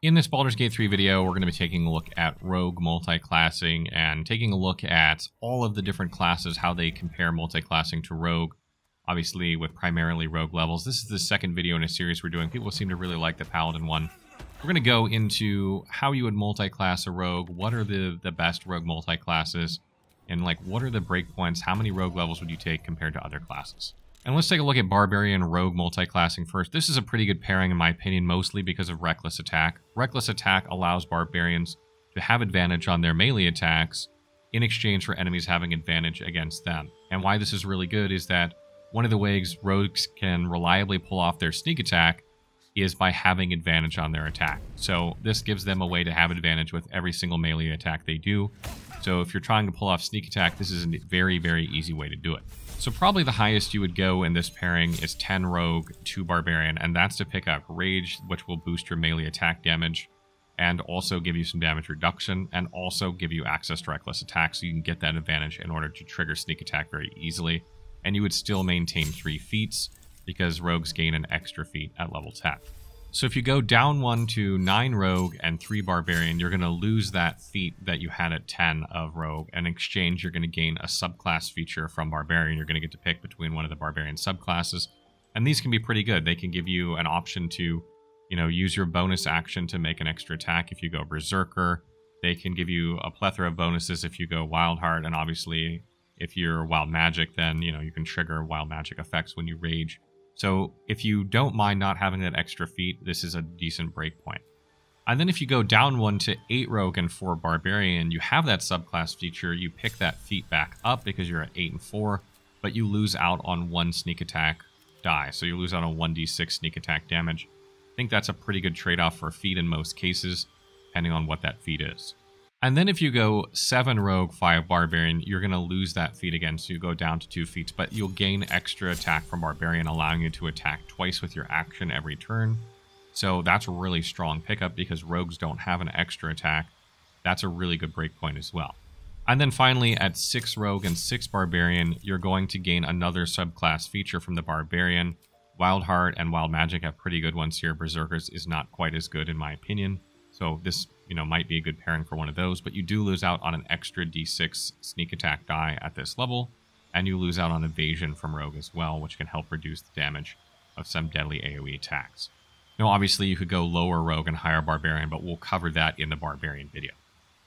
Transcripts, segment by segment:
In this Baldur's Gate 3 video, we're going to be taking a look at Rogue Multiclassing and taking a look at all of the different classes, how they compare multiclassing to Rogue, obviously with primarily Rogue levels. This is the second video in a series we're doing. People seem to really like the Paladin one. We're going to go into how you would multiclass a Rogue, what are the best Rogue multiclasses, and like what are the breakpoints, how many Rogue levels would you take compared to other classes. And let's take a look at Barbarian Rogue multiclassing first. This is a pretty good pairing in my opinion, mostly because of Reckless Attack. Reckless Attack allows Barbarians to have advantage on their melee attacks in exchange for enemies having advantage against them. And why this is really good is that one of the ways Rogues can reliably pull off their sneak attack is by having advantage on their attack. So this gives them a way to have advantage with every single melee attack they do. So if you're trying to pull off sneak attack, this is a very, very easy way to do it. So probably the highest you would go in this pairing is 10 Rogue, 2 Barbarian, and that's to pick up Rage, which will boost your melee attack damage, and also give you some damage reduction, and also give you access to Reckless Attack, so you can get that advantage in order to trigger sneak attack very easily. And you would still maintain 3 feats, because Rogues gain an extra feat at level 10. So if you go down 1 to 9 Rogue and 3 Barbarian, you're going to lose that feat that you had at 10 of Rogue. In exchange, you're going to gain a subclass feature from Barbarian. You're going to get to pick between one of the Barbarian subclasses. And these can be pretty good. They can give you an option to, use your bonus action to make an extra attack if you go Berserker. They can give you a plethora of bonuses if you go Wild Heart. And obviously, if you're Wild Magic, then, you can trigger Wild Magic effects when you Rage. So if you don't mind not having that extra feat, this is a decent breakpoint. And then if you go down 1 to 8 Rogue and 4 Barbarian, you have that subclass feature. You pick that feat back up because you're at 8 and 4, but you lose out on 1 sneak attack die. So you lose out on 1d6 sneak attack damage. I think that's a pretty good trade-off for a feat in most cases, depending on what that feat is. And then if you go 7 Rogue, 5 Barbarian, you're going to lose that feat again, so you go down to 2 feats, but you'll gain extra attack from Barbarian, allowing you to attack twice with your action every turn. So that's a really strong pickup because Rogues don't have an extra attack. That's a really good breakpoint as well. And then finally, at 6 Rogue and 6 Barbarian, you're going to gain another subclass feature from the Barbarian. Wild Heart and Wild Magic have pretty good ones here. Berserkers is not quite as good in my opinion. So this, might be a good pairing for one of those, but you do lose out on an extra d6 sneak attack die at this level, and you lose out on evasion from Rogue as well, which can help reduce the damage of some deadly AoE attacks. Now, obviously, you could go lower Rogue and higher Barbarian, but we'll cover that in the Barbarian video.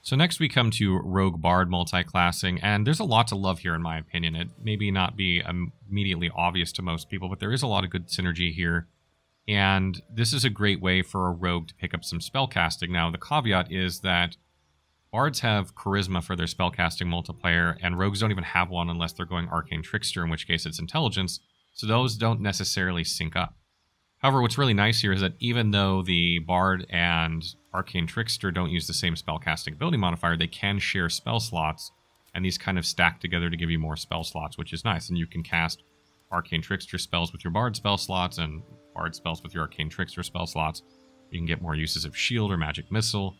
So next we come to Rogue Bard multiclassing, and there's a lot to love here in my opinion. It maybe not be immediately obvious to most people, but there is a lot of good synergy here. And this is a great way for a Rogue to pick up some spellcasting. Now, the caveat is that Bards have Charisma for their spellcasting multiplier, and Rogues don't even have one unless they're going Arcane Trickster, in which case it's Intelligence, so those don't necessarily sync up. However, what's really nice here is that even though the Bard and Arcane Trickster don't use the same spellcasting ability modifier, they can share spell slots, and these kind of stack together to give you more spell slots, which is nice. And you can cast Arcane Trickster spells with your Bard spell slots, and Bard spells with your Arcane Trickster spell slots. You can get more uses of Shield or Magic Missile,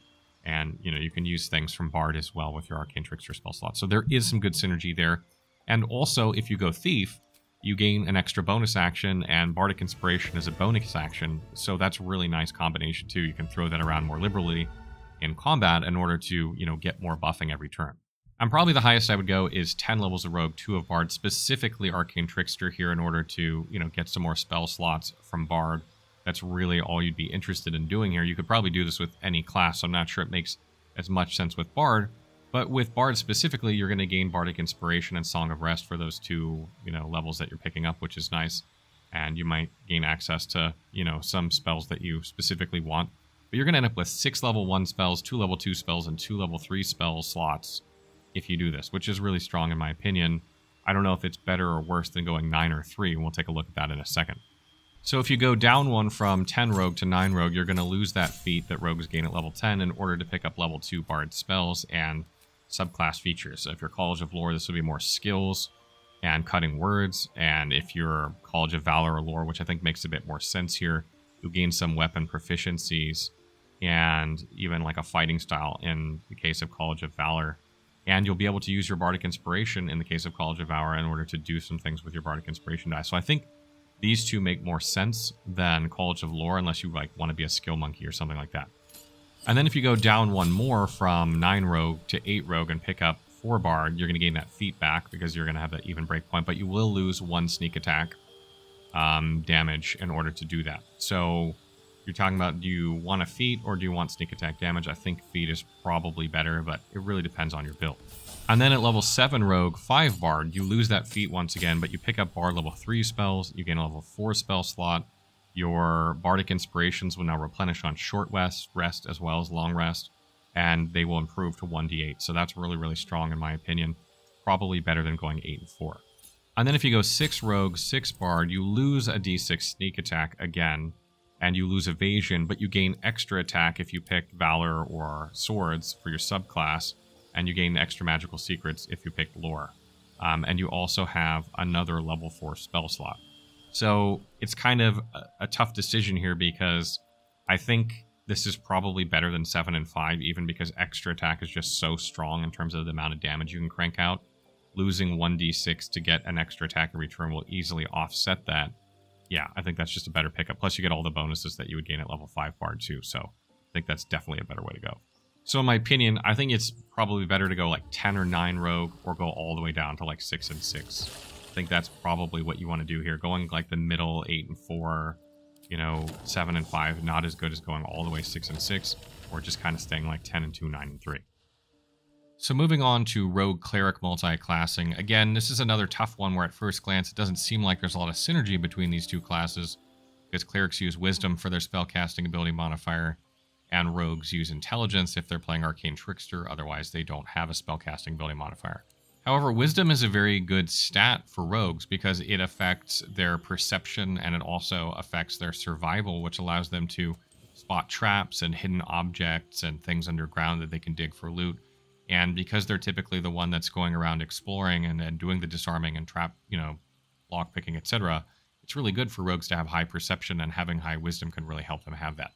and you can use things from Bard as well with your Arcane Trickster spell slots. So there is some good synergy there. And also, if you go Thief, you gain an extra bonus action, and Bardic Inspiration is a bonus action, so that's a really nice combination too. You can throw that around more liberally in combat in order to, get more buffing every turn. And probably the highest I would go is 10 levels of Rogue, 2 of Bard, specifically Arcane Trickster here in order to, get some more spell slots from Bard. That's really all you'd be interested in doing here. You could probably do this with any class, so I'm not sure it makes as much sense with Bard. But with Bard specifically, you're going to gain Bardic Inspiration and Song of Rest for those 2, levels that you're picking up, which is nice. And you might gain access to, some spells that you specifically want. But you're going to end up with 6 level 1 spells, 2 level 2 spells, and 2 level 3 spell slots if you do this, which is really strong in my opinion. I don't know if it's better or worse than going 9 or 3, and we'll take a look at that in a second. So if you go down 1 from 10 Rogue to 9 Rogue, you're going to lose that feat that Rogues gain at level 10 in order to pick up level 2 Bard spells and subclass features. So if you're College of Lore, this would be more skills and cutting words, and if you're College of Valor or Lore, which I think makes a bit more sense here, you'll gain some weapon proficiencies and even like a fighting style in the case of College of Valor. And you'll be able to use your Bardic Inspiration in the case of College of Valor in order to do some things with your Bardic Inspiration die. So I think these two make more sense than College of Lore, unless you want to be a skill monkey or something like that. And then if you go down one more from 9 Rogue to 8 Rogue and pick up 4 Bard, you're going to gain that feat back because you're going to have that even breakpoint, but you will lose 1 sneak attack damage in order to do that. So you're talking about, do you want a feat or do you want sneak attack damage? I think feat is probably better, but it really depends on your build. And then at level 7 Rogue, 5 Bard, you lose that feat once again, but you pick up Bard level 3 spells, you gain a level 4 spell slot. Your Bardic Inspirations will now replenish on short rest as well as long rest, and they will improve to 1d8. So that's really, really strong in my opinion. Probably better than going 8 and 4. And then if you go 6 Rogue, 6 Bard, you lose a d6 sneak attack again, and you lose evasion, but you gain extra attack if you pick Valor or Swords for your subclass, and you gain extra magical secrets if you pick Lore. And you also have another level 4 spell slot. So it's kind of a tough decision here because I think this is probably better than 7 and 5, even because extra attack is just so strong in terms of the amount of damage you can crank out. Losing 1d6 to get an extra attack in return will easily offset that. Yeah, I think that's just a better pickup. Plus you get all the bonuses that you would gain at level 5 Bard too, so I think that's definitely a better way to go. So in my opinion, I think it's probably better to go like 10 or 9 Rogue or go all the way down to like 6 and 6. I think that's probably what you want to do here. Going like the middle 8 and 4, 7 and 5, not as good as going all the way 6 and 6, or just kind of staying like 10 and 2, 9 and 3. So moving on to Rogue Cleric Multiclassing. Again, this is another tough one where at first glance it doesn't seem like there's a lot of synergy between these two classes, because Clerics use Wisdom for their spellcasting ability modifier, and Rogues use Intelligence if they're playing Arcane Trickster, otherwise they don't have a spellcasting ability modifier. However, Wisdom is a very good stat for Rogues because it affects their perception and it also affects their survival, which allows them to spot traps and hidden objects and things underground that they can dig for loot. And because they're typically the one that's going around exploring and doing the disarming and trap, lockpicking, etc., it's really good for Rogues to have high perception, and having high Wisdom can really help them have that.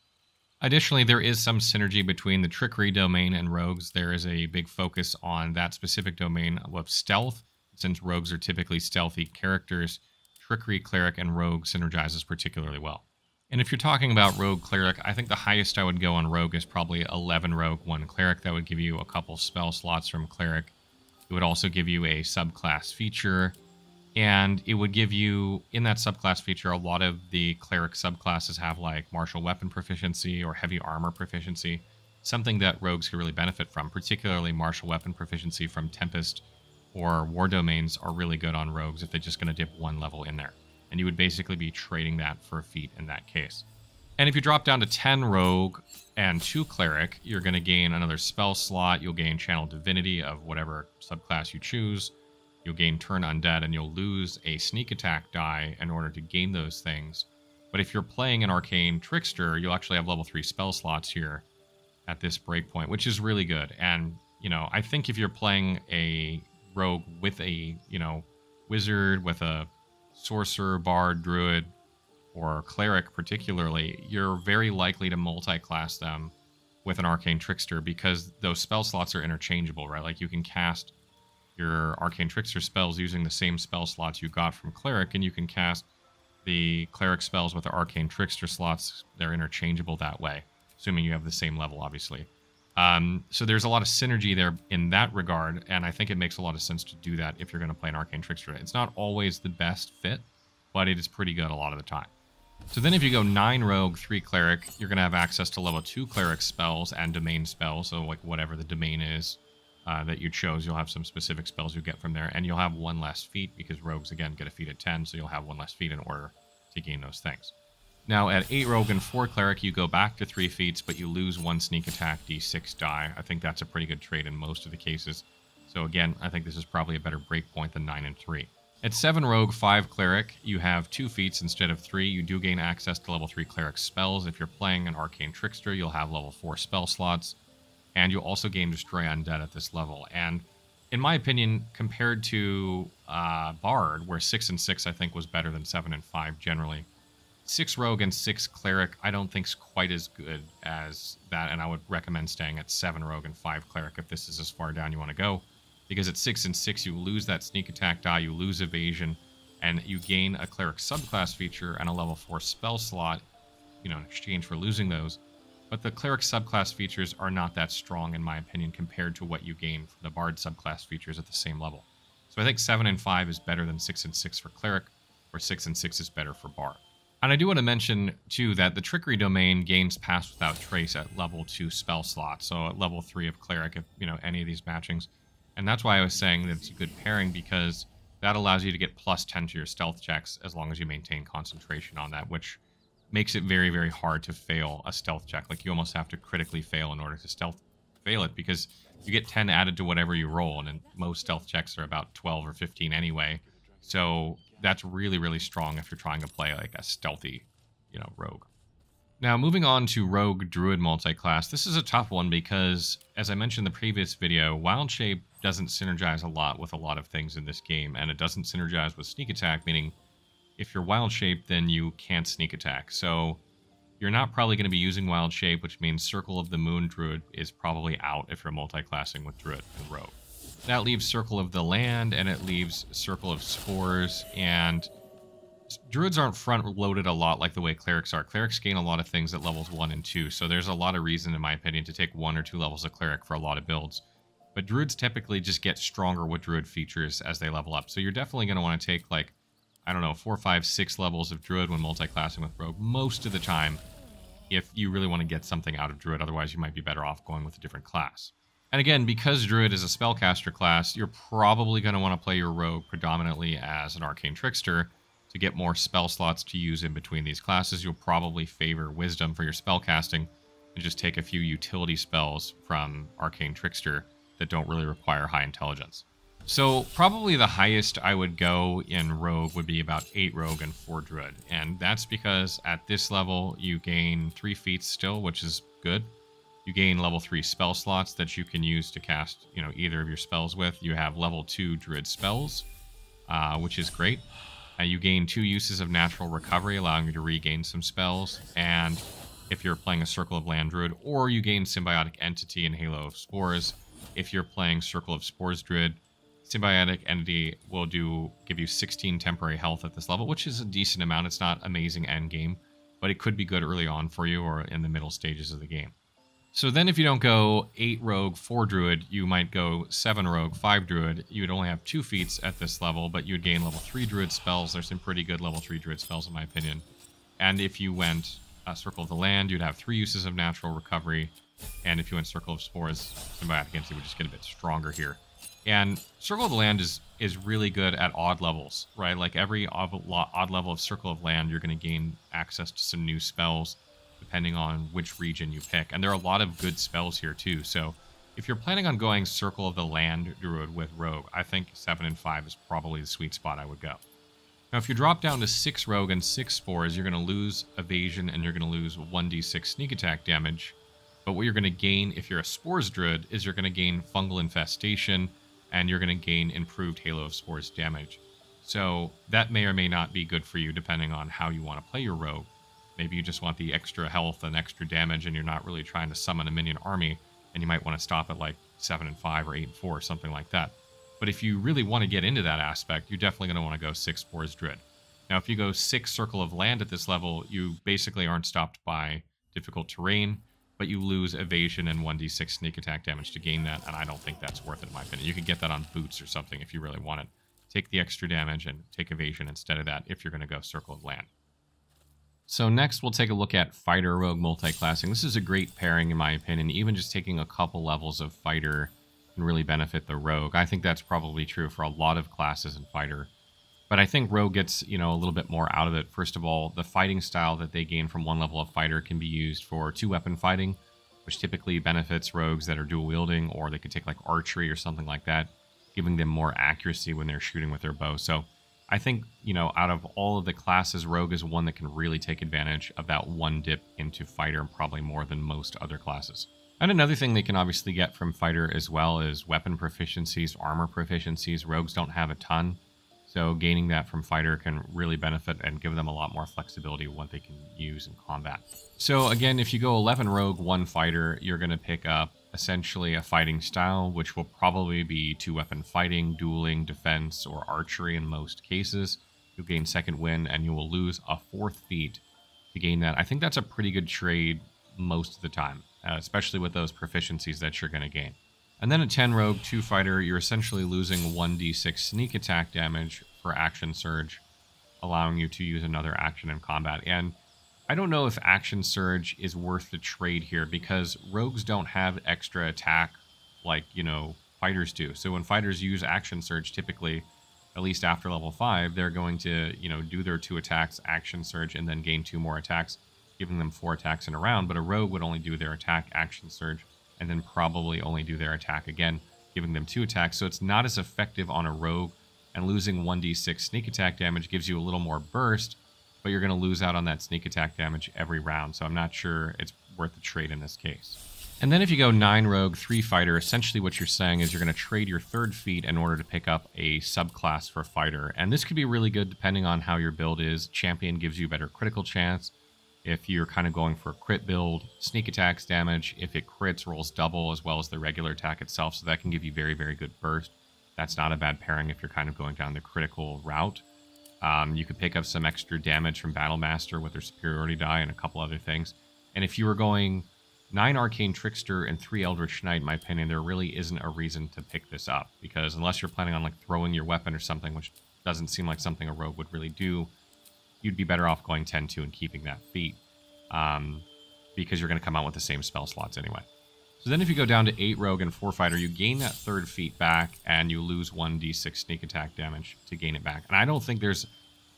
Additionally, there is some synergy between the Trickery domain and Rogues. There is a big focus on that specific domain of stealth. Since Rogues are typically stealthy characters, Trickery, Cleric, and Rogue synergizes particularly well. And if you're talking about Rogue Cleric, I think the highest I would go on Rogue is probably 11 Rogue, 1 Cleric. That would give you a couple spell slots from Cleric. It would also give you a subclass feature. And it would give you, in that subclass feature, a lot of the Cleric subclasses have like martial weapon proficiency or heavy armor proficiency, something that Rogues can really benefit from, particularly martial weapon proficiency from Tempest or War Domains are really good on Rogues if they're just going to dip 1 level in there. And you would basically be trading that for a feat in that case. And if you drop down to 10 Rogue and 2 Cleric, you're going to gain another spell slot. You'll gain Channel Divinity of whatever subclass you choose. You'll gain Turn Undead, and you'll lose a sneak attack die in order to gain those things. But if you're playing an Arcane Trickster, you'll actually have level 3 spell slots here at this breakpoint, which is really good. And, I think if you're playing a Rogue with a, Wizard, with a Sorcerer, Bard, Druid, or Cleric particularly, you're very likely to multi-class them with an Arcane Trickster because those spell slots are interchangeable, right? Like you can cast your Arcane Trickster spells using the same spell slots you got from Cleric, and you can cast the Cleric spells with the Arcane Trickster slots. They're interchangeable that way, assuming you have the same level, obviously. So there's a lot of synergy there in that regard, and I think it makes a lot of sense to do that if you're going to play an Arcane Trickster. It's not always the best fit, but it is pretty good a lot of the time. So then if you go 9 Rogue, 3 Cleric, you're going to have access to level 2 Cleric spells and domain spells, so like whatever the domain is that you chose, you'll have some specific spells you get from there, and you'll have 1 less feat because Rogues, again, get a feat at 10, so you'll have 1 less feat in order to gain those things. Now, at 8 Rogue and 4 Cleric, you go back to 3 feats, but you lose 1 sneak attack d6 die. I think that's a pretty good trade in most of the cases. So again, I think this is probably a better breakpoint than 9 and 3. At 7 Rogue, 5 Cleric, you have 2 feats instead of 3. You do gain access to level 3 Cleric spells. If you're playing an Arcane Trickster, you'll have level 4 spell slots. And you'll also gain Destroy Undead at this level. And in my opinion, compared to Bard, where 6 and 6 I think was better than 7 and 5 generally, 6 Rogue and 6 Cleric I don't think is quite as good as that, and I would recommend staying at 7 Rogue and 5 Cleric if this is as far down you want to go. Because at 6 and 6 you lose that sneak attack die, you lose evasion, and you gain a Cleric subclass feature and a level 4 spell slot, in exchange for losing those. but the Cleric subclass features are not that strong, in my opinion, compared to what you gain from the Bard subclass features at the same level. So I think 7 and 5 is better than 6 and 6 for Cleric, or 6 and 6 is better for Bard. And I do want to mention, too, that the Trickery domain gains Pass Without Trace at level 2 spell slot, so at level 3 of Cleric, if, any of these matchings. And that's why I was saying that it's a good pairing, because that allows you to get plus 10 to your stealth checks as long as you maintain concentration on that, which makes it very, very hard to fail a stealth check. Like, you almost have to critically fail in order to stealth fail it, because you get 10 added to whatever you roll, and most stealth checks are about 12 or 15 anyway. So that's really, really strong if you're trying to play like a stealthy, rogue. Now, moving on to Rogue Druid multiclass, this is a tough one because, as I mentioned in the previous video, Wild Shape doesn't synergize a lot with a lot of things in this game, and it doesn't synergize with Sneak Attack, meaning if you're Wild Shape, then you can't Sneak Attack. So you're not probably going to be using Wild Shape, which means Circle of the Moon Druid is probably out if you're multiclassing with Druid and Rogue. That leaves Circle of the Land, and it leaves Circle of Spores, and Druids aren't front-loaded a lot like the way Clerics are. Clerics gain a lot of things at levels 1 and 2, so there's a lot of reason, in my opinion, to take 1 or 2 levels of Cleric for a lot of builds. But Druids typically just get stronger with Druid features as they level up, so you're definitely going to want to take, 4, 5, 6 levels of Druid when multiclassing with Rogue most of the time if you really want to get something out of Druid. Otherwise, you might be better off going with a different class. And again, because Druid is a spellcaster class, you're probably going to want to play your Rogue predominantly as an Arcane Trickster to get more spell slots to use in between these classes. You'll probably favor Wisdom for your spellcasting and just take a few utility spells from Arcane Trickster that don't really require high intelligence. So probably the highest I would go in Rogue would be about 8 Rogue and 4 Druid. And that's because at this level, you gain 3 feats still, which is good. You gain level 3 spell slots that you can use to cast, either of your spells with. You have level 2 Druid spells, which is great. You gain 2 uses of Natural Recovery, allowing you to regain some spells. And if you're playing a Circle of Land Druid, or you gain Symbiotic Entity and Halo of Spores. If you're playing Circle of Spores Druid, Symbiotic Entity will give you 16 temporary health at this level, which is a decent amount. It's not amazing end game, but it could be good early on for you or in the middle stages of the game. So then if you don't go 8 Rogue, 4 Druid, you might go 7 Rogue, 5 Druid. You would only have 2 feats at this level, but you would gain level 3 Druid spells. There's some pretty good level 3 Druid spells in my opinion. And if you went Circle of the Land, you'd have 3 uses of Natural Recovery. And if you went Circle of Spores, Symbiotic Entity would just get a bit stronger here. And Circle of the Land is really good at odd levels, right? Like every odd level of Circle of Land, you're going to gain access to some new spells, depending on which region you pick. And there are a lot of good spells here too. So if you're planning on going Circle of the Land Druid with Rogue, I think 7 and 5 is probably the sweet spot I would go. Now if you drop down to 6 Rogue and 6 Spores, you're going to lose Evasion and you're going to lose 1d6 sneak attack damage. But what you're going to gain if you're a Spores Druid is you're going to gain Fungal Infestation and you're going to gain improved Halo of Spores damage. So that may or may not be good for you depending on how you want to play your Rogue. Maybe you just want the extra health and extra damage and you're not really trying to summon a minion army, and you might want to stop at 7 and 5 or 8 and 4 or something like that. But if you really want to get into that aspect, you're definitely going to want to go 6 Spores Druid. Now if you go 6 Circle of Land at this level, you basically aren't stopped by difficult terrain, but you lose Evasion and 1d6 sneak attack damage to gain that, and I don't think that's worth it in my opinion. You could get that on boots or something if you really want it. Take the extra damage and take Evasion instead of that if you're going to go Circle of Land. So next we'll take a look at Fighter Rogue Multiclassing. This is a great pairing in my opinion. Even just taking a couple levels of Fighter can really benefit the Rogue. I think that's probably true for a lot of classes in Fighter. But I think Rogue gets, a little bit more out of it. First of all, the fighting style that they gain from one level of Fighter can be used for 2-weapon fighting, which typically benefits Rogues that are dual wielding, or they could take Archery or something like that, giving them more accuracy when they're shooting with their bow. So I think, out of all of the classes, Rogue is one that can really take advantage of that one dip into Fighter, probably more than most other classes. And another thing they can obviously get from Fighter as well is weapon proficiencies, armor proficiencies. Rogues don't have a ton. So gaining that from Fighter can really benefit and give them a lot more flexibility of what they can use in combat. So again, if you go 11 Rogue, 1 Fighter, you're going to pick up essentially a fighting style, which will probably be 2-weapon fighting, dueling, defense, or archery in most cases. You'll gain second wind and you will lose a 4th feat to gain that. I think that's a pretty good trade most of the time, especially with those proficiencies that you're going to gain. And then at 10 Rogue, 2 Fighter, you're essentially losing 1d6 sneak attack damage for Action Surge, allowing you to use another action in combat. And I don't know if Action Surge is worth the trade here, because rogues don't have extra attack like, you know, fighters do. So when fighters use Action Surge, typically, at least after level 5, they're going to, you know, do their 2 attacks, Action Surge, and then gain 2 more attacks, giving them 4 attacks in a round. But a rogue would only do their attack, Action Surge, and then probably only do their attack again, giving them 2 attacks. So it's not as effective on a rogue, and losing 1d6 sneak attack damage gives you a little more burst, but you're going to lose out on that sneak attack damage every round. So I'm not sure it's worth the trade in this case. And then if you go 9 Rogue, 3 Fighter, essentially what you're saying is you're going to trade your 3rd feat in order to pick up a subclass for Fighter. And this could be really good depending on how your build is. Champion gives you better critical chance. If you're kind of going for a crit build, sneak attacks damage. If it crits, rolls double as well as the regular attack itself. So that can give you very, very good burst. That's not a bad pairing if you're kind of going down the critical route. You could pick up some extra damage from Battle Master with their superiority die and a couple other things. And if you were going 9 Arcane Trickster and 3 Eldritch Knight, in my opinion, there really isn't a reason to pick this up. Because unless you're planning on like throwing your weapon or something, which doesn't seem like something a rogue would really do, you'd be better off going 10-2 and keeping that feat. Because you're going to come out with the same spell slots anyway. So then if you go down to 8 Rogue and 4 Fighter, you gain that 3rd feat back, and you lose 1d6 sneak attack damage to gain it back. And I don't think there's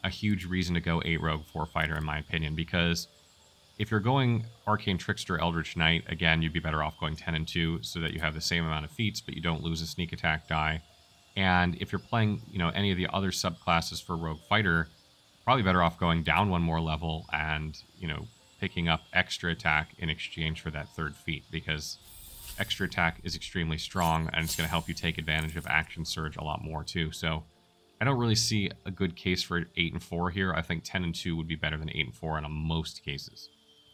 a huge reason to go 8 Rogue, 4 Fighter, in my opinion, because if you're going Arcane Trickster, Eldritch Knight, again, you'd be better off going 10 and 2 so that you have the same amount of feats, but you don't lose a sneak attack die. And if you're playing, you know, any of the other subclasses for Rogue Fighter, probably better off going down 1 more level and, you know, picking up extra attack in exchange for that 3rd feat, because extra attack is extremely strong, and it's going to help you take advantage of Action Surge a lot more too. So I don't really see a good case for 8 and 4 here. I think 10 and 2 would be better than 8 and 4 in most cases.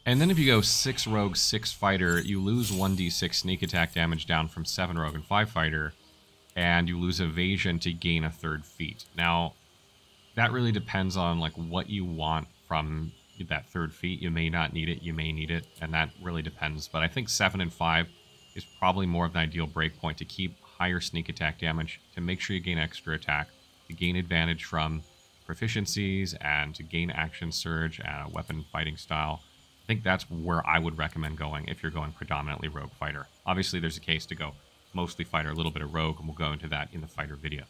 And then if you go 6 Rogue, 6 Fighter, you lose 1d6 sneak attack damage down from 7 Rogue and 5 Fighter, and you lose Evasion to gain a 3rd feat. Now, that really depends on like what you want from that 3rd feat. You may not need it, you may need it, and that really depends. But I think 7 and 5 is probably more of an ideal breakpoint to keep higher sneak attack damage, to make sure you gain extra attack, to gain advantage from proficiencies, and to gain Action Surge and a weapon fighting style. I think that's where I would recommend going if you're going predominantly Rogue Fighter. Obviously, there's a case to go mostly Fighter, a little bit of Rogue, and we'll go into that in the Fighter video.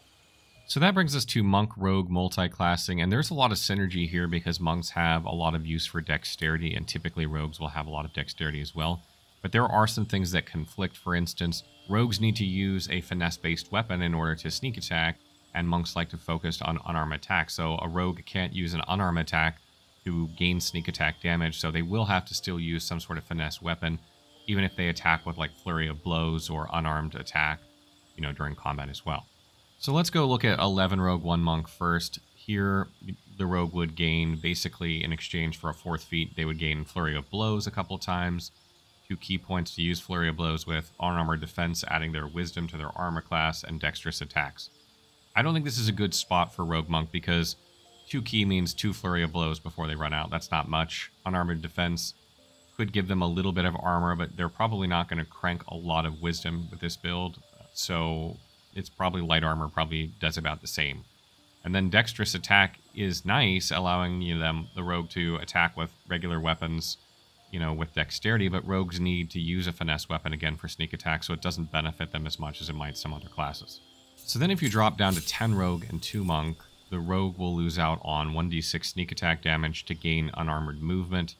So that brings us to Monk Rogue Multiclassing, and there's a lot of synergy here because monks have a lot of use for dexterity, and typically rogues will have a lot of dexterity as well. But there are some things that conflict. For instance, rogues need to use a finesse-based weapon in order to sneak attack, and monks like to focus on unarmed attack. So a rogue can't use an unarmed attack to gain sneak attack damage, so they will have to still use some sort of finesse weapon, even if they attack with like Flurry of Blows or unarmed attack, you know, during combat as well. So let's go look at 11 Rogue, 1 Monk first. Here, the rogue would gain, basically in exchange for a 4th feat, they would gain Flurry of Blows a couple times, 2 key points to use Flurry of Blows with, unarmored defense, adding their wisdom to their armor class, and dexterous attacks. I don't think this is a good spot for Rogue Monk because 2 key means 2 Flurry of Blows before they run out. That's not much. Unarmored defense could give them a little bit of armor, but they're probably not going to crank a lot of wisdom with this build. So it's probably light armor, probably does about the same. And then dexterous attack is nice, allowing the rogue to attack with regular weapons, with dexterity, but rogues need to use a finesse weapon again for sneak attack, so it doesn't benefit them as much as it might some other classes. So then if you drop down to 10 rogue and 2 monk, the rogue will lose out on 1d6 sneak attack damage to gain unarmored movement,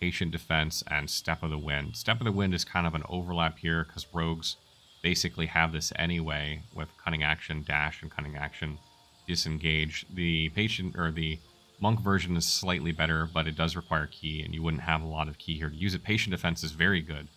patient defense, and Step of the Wind. Step of the Wind is kind of an overlap here because rogues basically have this anyway with cunning action dash and cunning action disengage. The patient or the monk version is slightly better, but it does require key, and you wouldn't have a lot of key here to use it. Patient defense is very good.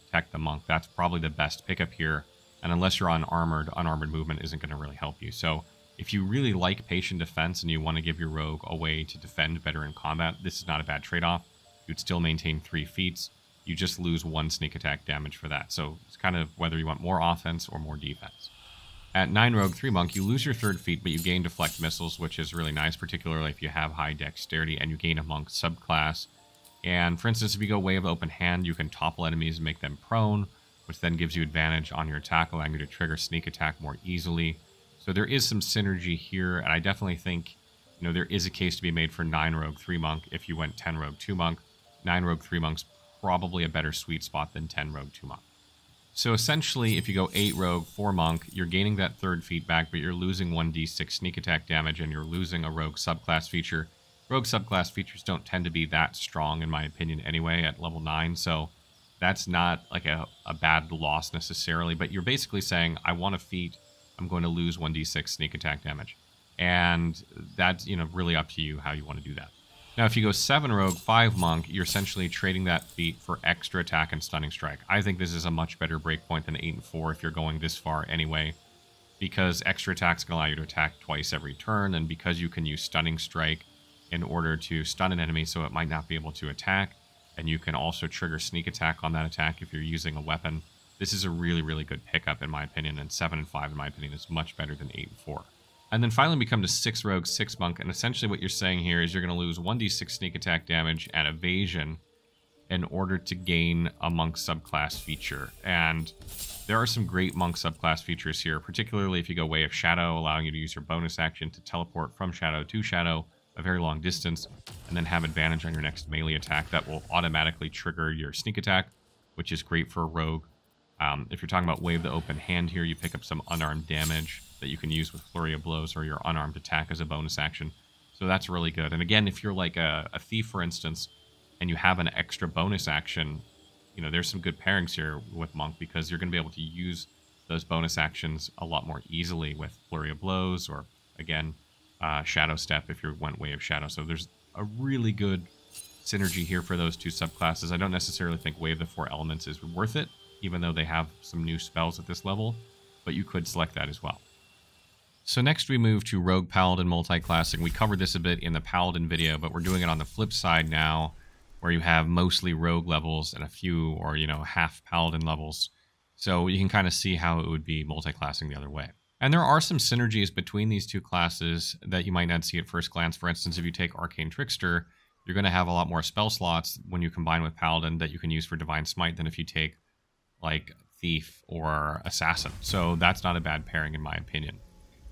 Protect the monk. That's probably the best pickup here. And unless you're on armored, unarmored movement isn't going to really help you. So if you really like patient defense and you want to give your rogue a way to defend better in combat, this is not a bad trade-off. You'd still maintain 3 feats. You just lose 1 sneak attack damage for that. So it's kind of whether you want more offense or more defense. At 9 rogue, 3 monk, you lose your 3rd feat, but you gain deflect missiles, which is really nice, particularly if you have high dexterity and you gain a monk subclass. And for instance, if you go Way of Open Hand, you can topple enemies and make them prone, which then gives you advantage on your attack, allowing you to trigger sneak attack more easily. So there is some synergy here, and I definitely think, you know, there is a case to be made for 9 Rogue 3 Monk if you went 10 Rogue 2 Monk. 9 Rogue 3 Monk's probably a better sweet spot than 10 Rogue 2 Monk. So essentially, if you go 8 Rogue 4 Monk, you're gaining that third feat back, but you're losing 1d6 sneak attack damage, and you're losing a Rogue subclass feature. Rogue subclass features don't tend to be that strong, in my opinion, anyway, at level 9, so that's not like a bad loss necessarily, but you're basically saying, I want a feat, I'm going to lose 1d6 sneak attack damage. And that's, you know, really up to you how you want to do that. Now, if you go 7 Rogue, 5 Monk, you're essentially trading that feat for extra attack and stunning strike. I think this is a much better breakpoint than 8 and 4 if you're going this far anyway, because extra attacks can allow you to attack twice every turn, and because you can use stunning strike in order to stun an enemy so it might not be able to attack, and you can also trigger sneak attack on that attack if you're using a weapon. This is a really, really good pickup in my opinion, and 7 and 5 in my opinion is much better than 8 and 4. And then finally we come to 6 Rogue, 6 Monk, and essentially what you're saying here is you're going to lose 1d6 sneak attack damage and evasion in order to gain a Monk subclass feature. And there are some great Monk subclass features here, particularly if you go Way of Shadow, allowing you to use your bonus action to teleport from Shadow to Shadow a very long distance, and then have advantage on your next melee attack that will automatically trigger your sneak attack, which is great for a rogue. If you're talking about Wave the Open Hand here, you pick up some unarmed damage that you can use with Flurry of Blows or your unarmed attack as a bonus action. So that's really good. And again, if you're like a thief, for instance, and you have an extra bonus action, you know, there's some good pairings here with Monk, because you're going to be able to use those bonus actions a lot more easily with Flurry of Blows or, again, Shadow Step if you went Way of Shadow. So there's a really good synergy here for those two subclasses. I don't necessarily think Way of the Four Elements is worth it, even though they have some new spells at this level, but you could select that as well. So next we move to Rogue Paladin Multiclassing. We covered this a bit in the Paladin video, but we're doing it on the flip side now, where you have mostly Rogue levels and a few, or, you know, half Paladin levels. So you can kind of see how it would be multiclassing the other way. And there are some synergies between these two classes that you might not see at first glance. For instance, if you take Arcane Trickster, you're going to have a lot more spell slots when you combine with Paladin that you can use for Divine Smite than if you take, like, Thief or Assassin. So that's not a bad pairing in my opinion.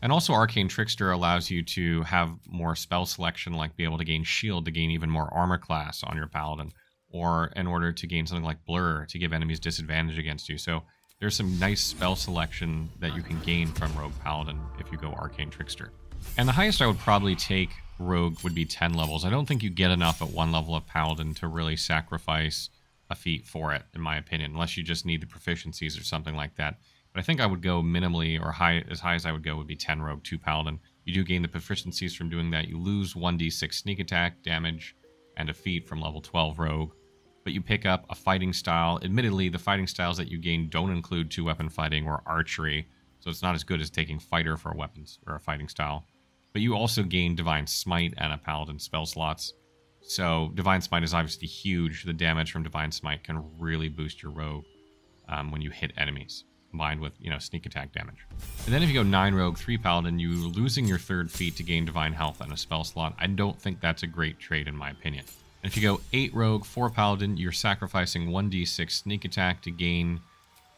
And also Arcane Trickster allows you to have more spell selection, like be able to gain Shield to gain even more armor class on your Paladin, or in order to gain something like Blur to give enemies disadvantage against you. So there's some nice spell selection that you can gain from Rogue Paladin if you go Arcane Trickster. And the highest I would probably take Rogue would be 10 levels. I don't think you get enough at one level of Paladin to really sacrifice a feat for it, in my opinion, unless you just need the proficiencies or something like that. But I think I would go minimally, or as high as I would go would be 10 Rogue, 2 Paladin. You do gain the proficiencies from doing that. You lose 1d6 sneak attack damage and a feat from level 12 Rogue. But you pick up a fighting style. Admittedly, the fighting styles that you gain don't include 2-weapon fighting or archery, so it's not as good as taking fighter for weapons or a fighting style. But you also gain Divine Smite and a Paladin spell slots. So Divine Smite is obviously huge. The damage from Divine Smite can really boost your rogue when you hit enemies, combined with, you know, sneak attack damage. And then if you go 9 Rogue, 3 Paladin, you're losing your third feat to gain Divine Health and a spell slot. I don't think that's a great trade in my opinion. And if you go 8 Rogue, 4 Paladin, you're sacrificing 1d6 sneak attack to gain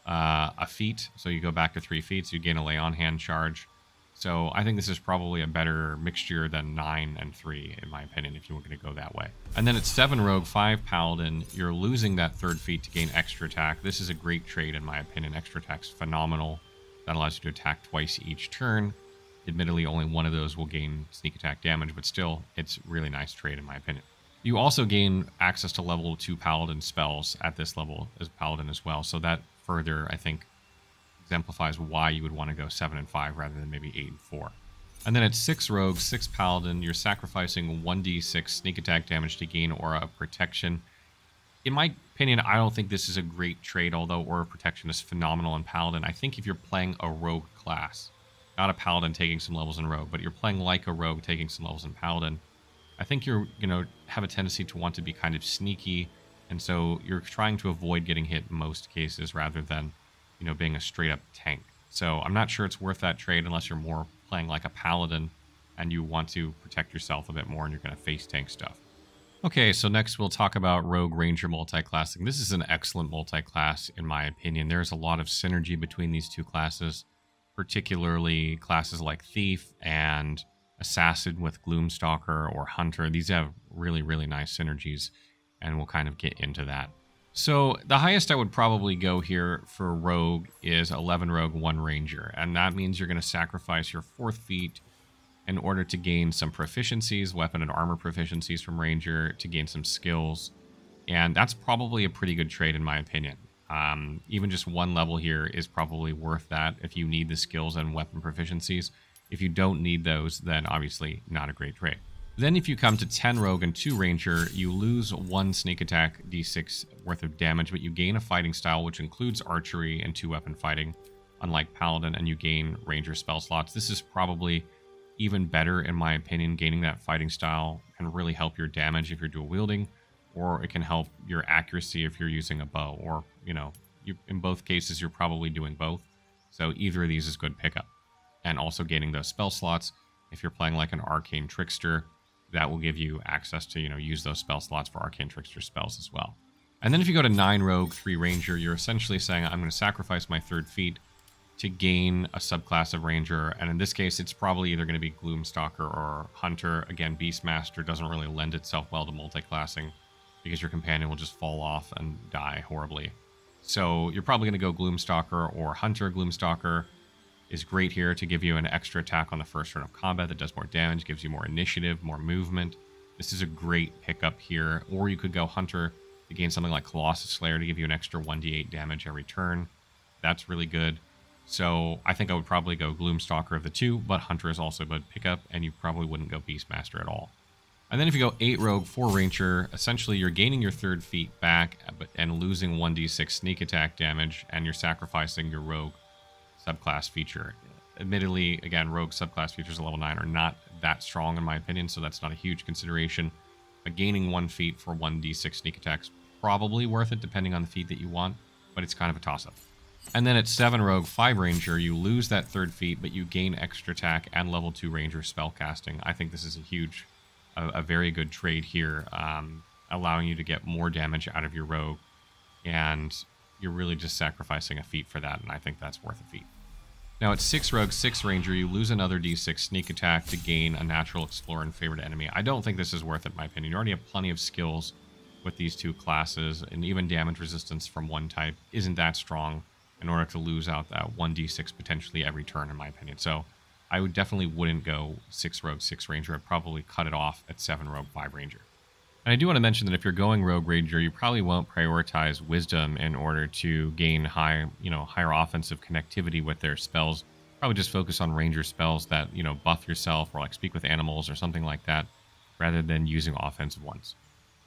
a feat. So you go back to 3 feats, you gain a Lay on Hand charge. So I think this is probably a better mixture than 9 and 3, in my opinion, if you were going to go that way. And then at 7 Rogue, 5 Paladin, you're losing that third feat to gain extra attack. This is a great trade, in my opinion. Extra attack's phenomenal. That allows you to attack twice each turn. Admittedly, only one of those will gain sneak attack damage, but still, it's a really nice trade, in my opinion. You also gain access to level 2 Paladin spells at this level as Paladin as well. So that further, I think, exemplifies why you would want to go 7 and 5 rather than maybe 8 and 4. And then at 6 Rogue, 6 Paladin, you're sacrificing 1d6 sneak attack damage to gain Aura of Protection. In my opinion, I don't think this is a great trade, although Aura of Protection is phenomenal in Paladin. I think if you're playing a Rogue class, not a Paladin taking some levels in Rogue, but you're playing like a Rogue taking some levels in Paladin, I think you're going to have a tendency to want to be kind of sneaky, and so you're trying to avoid getting hit in most cases rather than, you know, being a straight-up tank. So I'm not sure it's worth that trade unless you're more playing like a Paladin and you want to protect yourself a bit more and you're going to face tank stuff. Okay, so next we'll talk about Rogue Ranger Multiclassing. This is an excellent multiclass in my opinion. There's a lot of synergy between these two classes, particularly classes like Thief and Assassin with Gloomstalker or Hunter. These have really, really nice synergies, and we'll kind of get into that. So the highest I would probably go here for Rogue is 11 Rogue, 1 Ranger, and that means you're going to sacrifice your 4th feat in order to gain some proficiencies, weapon and armor proficiencies from Ranger, to gain some skills. And that's probably a pretty good trade in my opinion. Even just 1 level here is probably worth that if you need the skills and weapon proficiencies. If you don't need those, then obviously not a great trade. Then if you come to 10 Rogue and 2 Ranger, you lose 1 sneak attack d6 worth of damage, but you gain a fighting style which includes archery and 2 weapon fighting, unlike Paladin, and you gain Ranger spell slots. This is probably even better in my opinion. Gaining that fighting style can really help your damage if you're dual wielding, or it can help your accuracy if you're using a bow, or in both cases you're probably doing both, so either of these is good pickup. And also gaining those spell slots, if you're playing like an arcane trickster, that will give you access to use those spell slots for arcane trickster spells as well. And then if you go to 9 Rogue, 3 Ranger, you're essentially saying I'm going to sacrifice my 3rd feat to gain a subclass of Ranger, and in this case it's probably either going to be Gloomstalker or Hunter. Again, Beastmaster doesn't really lend itself well to multiclassing because your companion will just fall off and die horribly. So you're probably going to go Gloomstalker or Hunter. Gloomstalker is great here to give you an extra attack on the first turn of combat that does more damage, gives you more initiative, more movement. This is a great pickup here. Or you could go Hunter to gain something like Colossus Slayer to give you an extra 1d8 damage every turn. That's really good. So I think I would probably go Gloomstalker of the 2, but Hunter is also a good pickup, and you probably wouldn't go Beastmaster at all. And then if you go 8 Rogue, 4 Ranger, essentially you're gaining your 3rd feat back and losing 1d6 sneak attack damage, and you're sacrificing your Rogue subclass feature. Admittedly, again, Rogue subclass features at level 9 are not that strong in my opinion, so that's not a huge consideration. But gaining 1 feat for 1d6 sneak attack's probably worth it depending on the feat that you want, but it's kind of a toss-up. And then at 7 Rogue, 5 Ranger, you lose that 3rd feat, but you gain extra attack and level 2 Ranger spellcasting. I think this is a very good trade here, allowing you to get more damage out of your Rogue, and you're really just sacrificing a feat for that, and I think that's worth a feat. Now at 6 Rogue, 6 Ranger, you lose another d6 sneak attack to gain a natural explorer and favorite enemy. I don't think this is worth it, in my opinion. You already have plenty of skills with these two classes, and even damage resistance from one type isn't that strong in order to lose out that 1d6 potentially every turn, in my opinion. So I definitely wouldn't go 6 Rogue, 6 Ranger. I'd probably cut it off at 7 Rogue, 5 Ranger. And I do want to mention that if you're going Rogue Ranger, you probably won't prioritize Wisdom in order to gain higher offensive connectivity with their spells. Probably just focus on Ranger spells that, buff yourself, or like Speak with Animals or something like that, rather than using offensive ones.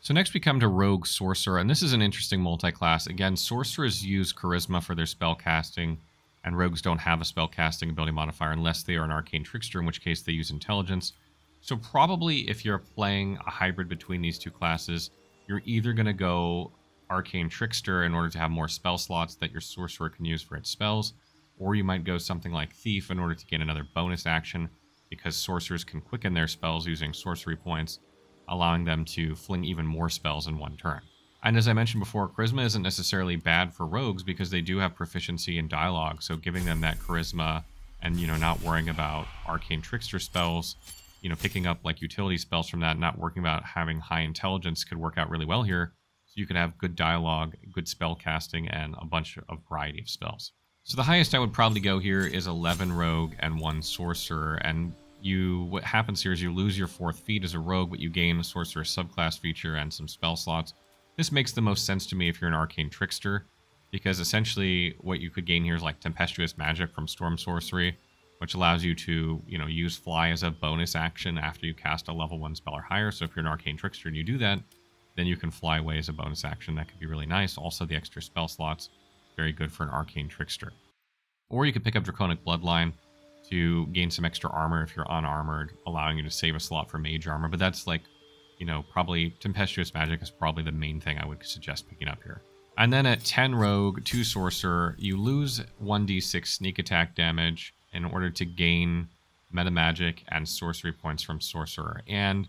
So next we come to Rogue Sorcerer, and this is an interesting multi-class. Again, Sorcerers use Charisma for their spell casting, and Rogues don't have a spell casting ability modifier unless they are an Arcane Trickster, in which case they use Intelligence. So probably if you're playing a hybrid between these two classes, you're either going to go Arcane Trickster in order to have more spell slots that your Sorcerer can use for its spells, or you might go something like Thief in order to get another bonus action, because Sorcerers can quicken their spells using sorcery points, allowing them to fling even more spells in one turn. And as I mentioned before, Charisma isn't necessarily bad for Rogues because they do have proficiency in dialogue, so giving them that Charisma and, not worrying about Arcane Trickster spells, picking up like utility spells from that, not worrying about having high intelligence could work out really well here. So you could have good dialogue, good spell casting, and a bunch of variety of spells. So the highest I would probably go here is 11 Rogue and 1 Sorcerer, and what happens here is you lose your 4th feat as a Rogue, but you gain a Sorcerer subclass feature and some spell slots. This makes the most sense to me if you're an Arcane Trickster, because essentially what you could gain here is like Tempestuous Magic from Storm Sorcery, which allows you to, use Fly as a bonus action after you cast a level 1 spell or higher. So if you're an Arcane Trickster and you do that, then you can fly away as a bonus action. That could be really nice. Also, the extra spell slots, very good for an Arcane Trickster. Or you could pick up Draconic Bloodline to gain some extra armor if you're unarmored, allowing you to save a slot for mage armor. But that's like, probably Tempestuous Magic is probably the main thing I would suggest picking up here. And then at 10 Rogue, 2 Sorcerer, you lose 1d6 sneak attack damage in order to gain meta magic and sorcery points from Sorcerer. And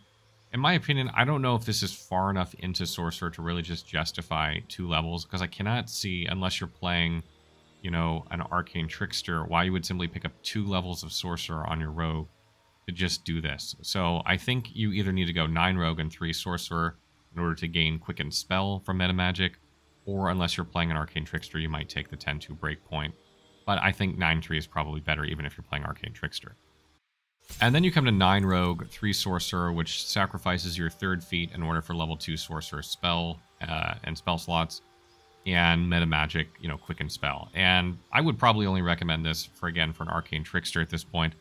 In my opinion, I don't know if this is far enough into Sorcerer to really just justify 2 levels, because I cannot see, unless you're playing, you know, an Arcane Trickster, why you would simply pick up 2 levels of Sorcerer on your Rogue to just do this. So I think you either need to go 9 Rogue and 3 Sorcerer in order to gain Quicken Spell from Meta Magic, or unless you're playing an Arcane Trickster, you might take the 10-2 Breakpoint. But I think 9-3 is probably better even if you're playing Arcane Trickster. And then you come to 9 Rogue, 3 Sorcerer, which sacrifices your 3rd feat in order for level 2 Sorcerer spell and spell slots, and Meta Magic, you know, Quicken Spell. And I would probably only recommend this for, again, for an Arcane Trickster at this point,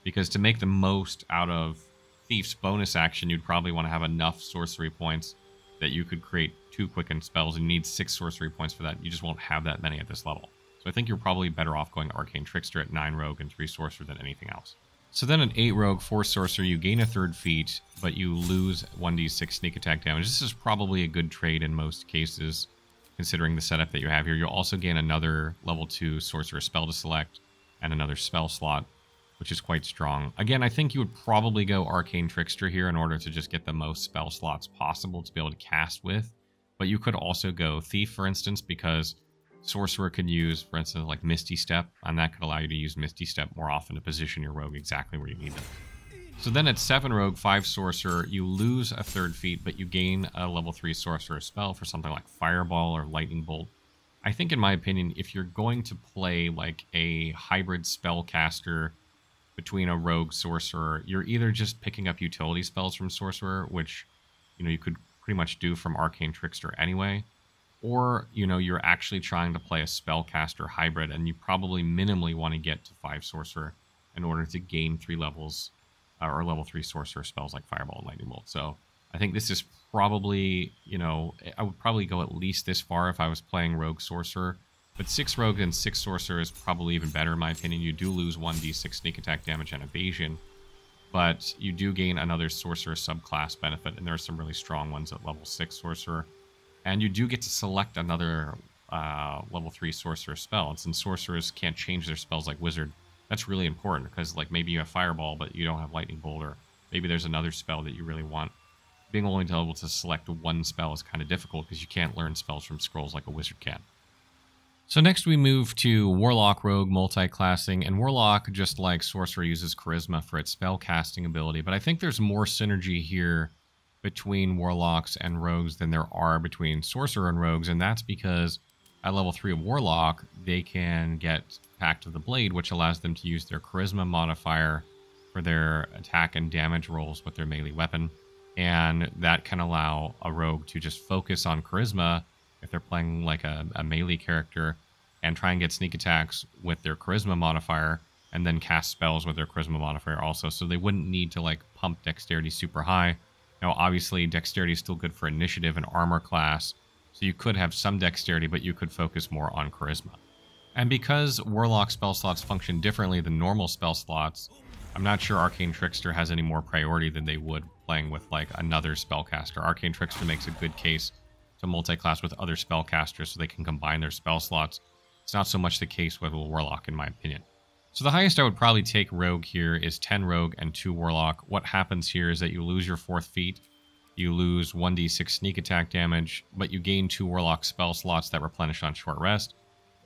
because to make the most out of Thief's bonus action, you'd probably want to have enough sorcery points that you could create 2 Quicken Spells, and you need 6 sorcery points for that. You just won't have that many at this level. So I think you're probably better off going to Arcane Trickster at 9 Rogue and 3 Sorcerer than anything else. So then at 8 Rogue, 4 Sorcerer, you gain a 3rd feat, but you lose 1d6 sneak attack damage. This is probably a good trade in most cases, considering the setup that you have here. You'll also gain another level 2 Sorcerer spell to select, and another spell slot, which is quite strong. Again, I think you would probably go Arcane Trickster here in order to just get the most spell slots possible to be able to cast with. But you could also go Thief, for instance, because Sorcerer could use, for instance, like Misty Step, and that could allow you to use Misty Step more often to position your Rogue exactly where you need them. So then at 7 Rogue, 5 Sorcerer, you lose a 3rd feat, but you gain a level 3 Sorcerer spell for something like Fireball or Lightning Bolt. I think, in my opinion, if you're going to play like a hybrid spellcaster between a Rogue Sorcerer, you're either just picking up utility spells from Sorcerer, which, you know, you could pretty much do from Arcane Trickster anyway, or, you know, you're actually trying to play a spellcaster hybrid, and you probably minimally want to get to 5 Sorcerer in order to gain 3 levels, or level 3 Sorcerer spells like Fireball and Lightning Bolt. So I think this is probably, you know, I would probably go at least this far if I was playing Rogue Sorcerer. But 6 Rogue and 6 Sorcerer is probably even better in my opinion. You do lose 1d6 sneak attack damage and evasion, but you do gain another Sorcerer subclass benefit, and there are some really strong ones at level 6 Sorcerer. And you do get to select another level 3 Sorcerer spell. And since Sorcerers can't change their spells like Wizard, that's really important, because like maybe you have Fireball, but you don't have Lightning Bolt, or maybe there's another spell that you really want. Being only able to select one spell is kind of difficult, because you can't learn spells from scrolls like a Wizard can. So next we move to Warlock, Rogue Multiclassing, and Warlock, just like Sorcerer, uses Charisma for its spell casting ability, but I think there's more synergy here between Warlocks and Rogues than there are between Sorcerer and Rogues, and that's because at level 3 of Warlock, they can get Pact of the Blade, which allows them to use their Charisma modifier for their attack and damage rolls with their melee weapon, and that can allow a Rogue to just focus on Charisma if they're playing like a melee character, and try and get sneak attacks with their Charisma modifier, and then cast spells with their Charisma modifier also, so they wouldn't need to like pump Dexterity super high. Now, obviously, Dexterity is still good for Initiative and Armor class, so you could have some Dexterity, but you could focus more on Charisma. And because Warlock spell slots function differently than normal spell slots, I'm not sure Arcane Trickster has any more priority than they would playing with like another spellcaster. Arcane Trickster makes a good case to multi-class with other spellcasters so they can combine their spell slots. It's not so much the case with Warlock, in my opinion. So the highest I would probably take Rogue here is 10 Rogue and 2 Warlock. What happens here is that you lose your 4th feat, you lose 1d6 sneak attack damage, but you gain 2 Warlock spell slots that replenish on short rest,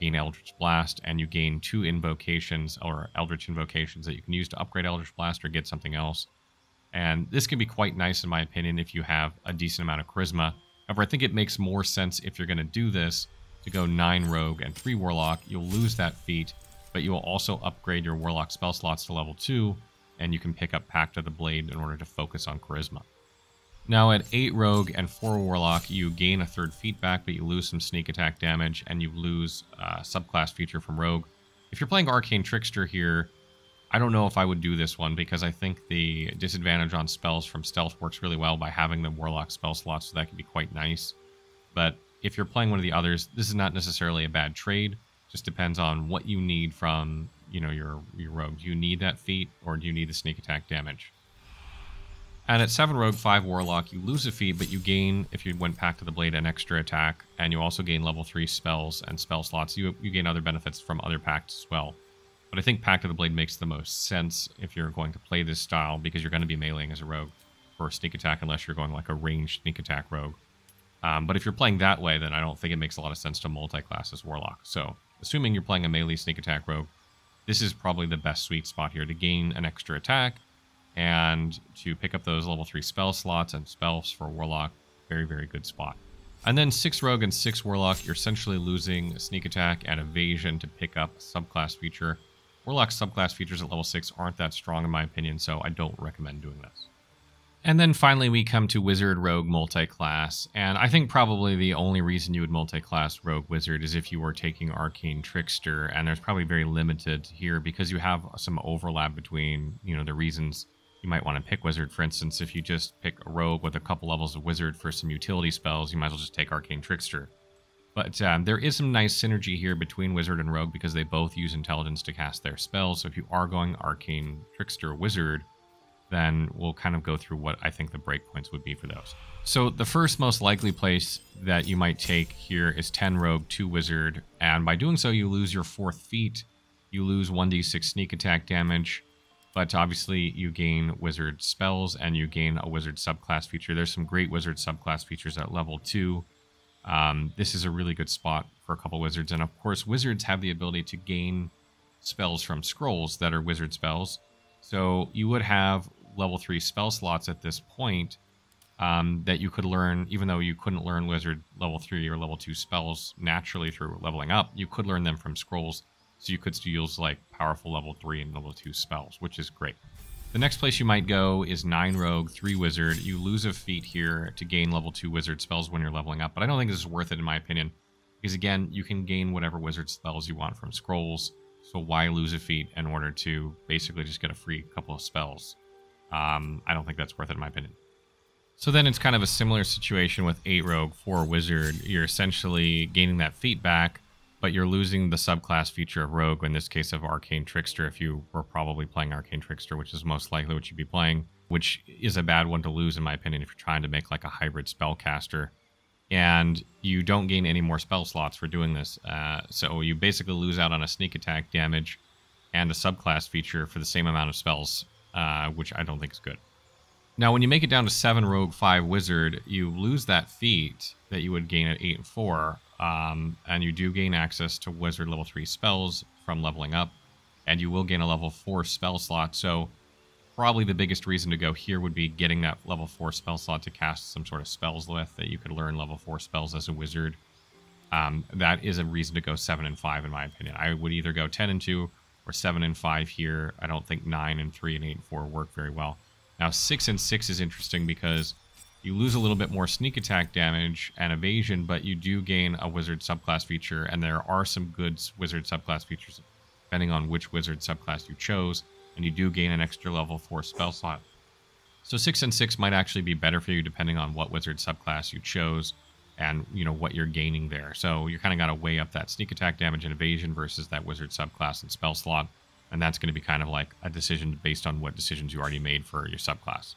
gain Eldritch Blast, and you gain 2 invocations, or Eldritch invocations, that you can use to upgrade Eldritch Blast or get something else. And this can be quite nice, in my opinion, if you have a decent amount of Charisma. However, I think it makes more sense if you're going to do this to go 9 Rogue and 3 Warlock. You'll lose that feat, but you will also upgrade your Warlock spell slots to level 2, and you can pick up Pact of the Blade in order to focus on Charisma. Now at 8 Rogue and 4 Warlock, you gain a 3rd feat back, but you lose some sneak attack damage, and you lose a subclass feature from Rogue. If you're playing Arcane Trickster here, I don't know if I would do this one, because I think the disadvantage on spells from Stealth works really well by having the Warlock spell slots, so that can be quite nice. But if you're playing one of the others, this is not necessarily a bad trade. Just depends on what you need from, you know, your Rogue. Do you need that feat, or do you need the sneak attack damage? And at 7 Rogue, 5 Warlock, you lose a feat, but you gain, if you went Pact of the Blade, an extra attack, and you also gain level 3 spells and spell slots. You gain other benefits from other pacts as well. But I think Pact of the Blade makes the most sense if you're going to play this style, because you're going to be meleeing as a Rogue. for sneak attack unless you're going like a ranged sneak attack rogue. But if you're playing that way, then I don't think it makes a lot of sense to multi-class as Warlock. So assuming you're playing a melee sneak attack rogue, this is probably the best sweet spot here to gain an extra attack and to pick up those level 3 spell slots and spells for Warlock. Very, very good spot. And then 6 Rogue and 6 Warlock, you're essentially losing sneak attack and evasion to pick up a subclass feature. Warlock's subclass features at level 6 aren't that strong in my opinion, so I don't recommend doing this. And then finally we come to Wizard Rogue Multiclass, and I think probably the only reason you would multiclass Rogue Wizard is if you were taking Arcane Trickster, and there's probably very limited here because you have some overlap between, you know, the reasons you might want to pick Wizard. For instance, if you just pick a Rogue with a couple levels of Wizard for some utility spells, you might as well just take Arcane Trickster. But there is some nice synergy here between Wizard and Rogue because they both use Intelligence to cast their spells, so if you are going Arcane Trickster Wizard, then we'll kind of go through what I think the breakpoints would be for those. So the first most likely place that you might take here is 10 Rogue, 2 Wizard, and by doing so you lose your 4th feat, you lose 1d6 sneak attack damage, but obviously you gain Wizard spells and you gain a Wizard subclass feature. There's some great Wizard subclass features at level 2. This is a really good spot for a couple Wizards, and of course Wizards have the ability to gain spells from scrolls that are Wizard spells. So you would have level 3 spell slots at this point that you could learn, even though you couldn't learn Wizard level 3 or level 2 spells naturally through leveling up, you could learn them from scrolls, so you could still use like powerful level 3 and level 2 spells, which is great. The next place you might go is 9 Rogue, 3 Wizard. You lose a feat here to gain level 2 Wizard spells when you're leveling up, but I don't think this is worth it in my opinion, because again, you can gain whatever Wizard spells you want from scrolls, so why lose a feat in order to basically just get a free couple of spells? I don't think that's worth it in my opinion. So then it's kind of a similar situation with 8 Rogue, 4 Wizard. You're essentially gaining that feat back, but you're losing the subclass feature of Rogue, in this case of Arcane Trickster, if you were probably playing Arcane Trickster, which is most likely what you'd be playing, which is a bad one to lose in my opinion if you're trying to make like a hybrid spellcaster. And you don't gain any more spell slots for doing this. So you basically lose out on a sneak attack damage and a subclass feature for the same amount of spells, which I don't think is good. Now, when you make it down to 7 Rogue, 5 Wizard, you lose that feat that you would gain at 8 and 4, and you do gain access to Wizard level 3 spells from leveling up, and you will gain a level 4 spell slot, so probably the biggest reason to go here would be getting that level 4 spell slot to cast some sort of spells with that you could learn level 4 spells as a Wizard. That is a reason to go 7 and 5 in my opinion. I would either go 10 and 2 or 7 and 5 here. I don't think 9 and 3 and 8 and 4 work very well. Now 6 and 6 is interesting because you lose a little bit more sneak attack damage and evasion, but you do gain a Wizard subclass feature, and there are some good Wizard subclass features depending on which Wizard subclass you chose, and you do gain an extra level 4 spell slot. So 6 and 6 might actually be better for you depending on what Wizard subclass you chose and, you know, what you're gaining there. So you kind of got to weigh up that sneak attack damage and evasion versus that Wizard subclass and spell slot, and that's going to be kind of like a decision based on what decisions you already made for your subclass.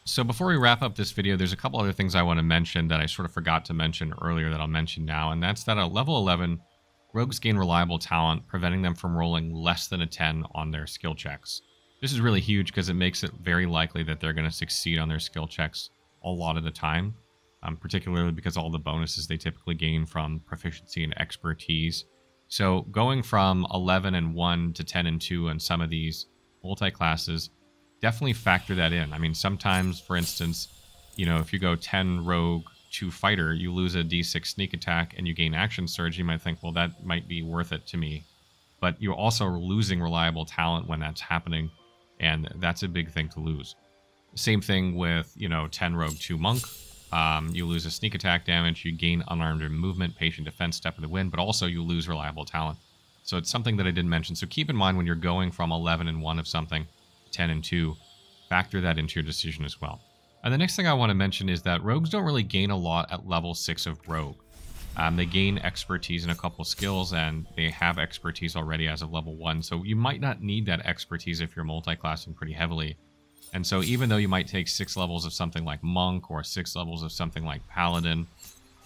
So before we wrap up this video, there's a couple other things I want to mention that I sort of forgot to mention earlier that I'll mention now, and that's that at level 11, Rogues gain reliable talent, preventing them from rolling less than a 10 on their skill checks. This is really huge because it makes it very likely that they're going to succeed on their skill checks a lot of the time, particularly because all the bonuses they typically gain from proficiency and expertise. So going from 11 and 1 to 10 and 2 on some of these multi-classes, definitely factor that in. I mean, sometimes, for instance, you know, if you go 10 Rogue, 2 Fighter, you lose a d6 sneak attack and you gain action surge, you might think, well, that might be worth it to me. But you're also losing reliable talent when that's happening, and that's a big thing to lose. Same thing with, you know, 10 Rogue, 2 Monk. You lose a sneak attack damage, you gain unarmed movement, patient defense, step of the wind, but also you lose reliable talent. So it's something that I didn't mention. So keep in mind when you're going from 11 and 1 of something, 10 and 2, factor that into your decision as well. And the next thing I want to mention is that Rogues don't really gain a lot at level 6 of Rogue. They gain expertise in a couple skills, and they have expertise already as of level 1, so you might not need that expertise if you're multi-classing pretty heavily. And so even though you might take 6 levels of something like Monk or 6 levels of something like Paladin,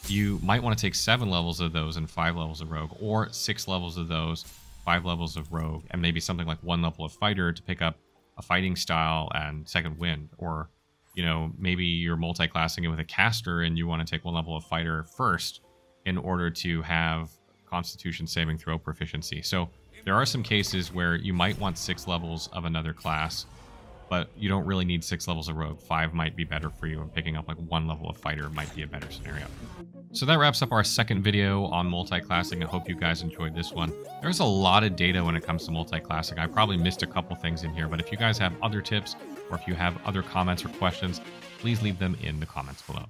you might want to take 7 levels of those and 5 levels of Rogue, or 6 levels of those, 5 levels of Rogue, and maybe something like 1 level of Fighter to pick up a fighting style and second wind, or you know, maybe you're multi-classing it with a caster and you want to take 1 level of fighter first in order to have Constitution saving throw proficiency. So there are some cases where you might want 6 levels of another class, but you don't really need 6 levels of rogue. 5 might be better for you, and picking up like 1 level of fighter might be a better scenario. So that wraps up our second video on multi-classing. I hope you guys enjoyed this one. There's a lot of data when it comes to multi-classing. I probably missed a couple things in here, but if you guys have other tips or if you have other comments or questions, please leave them in the comments below.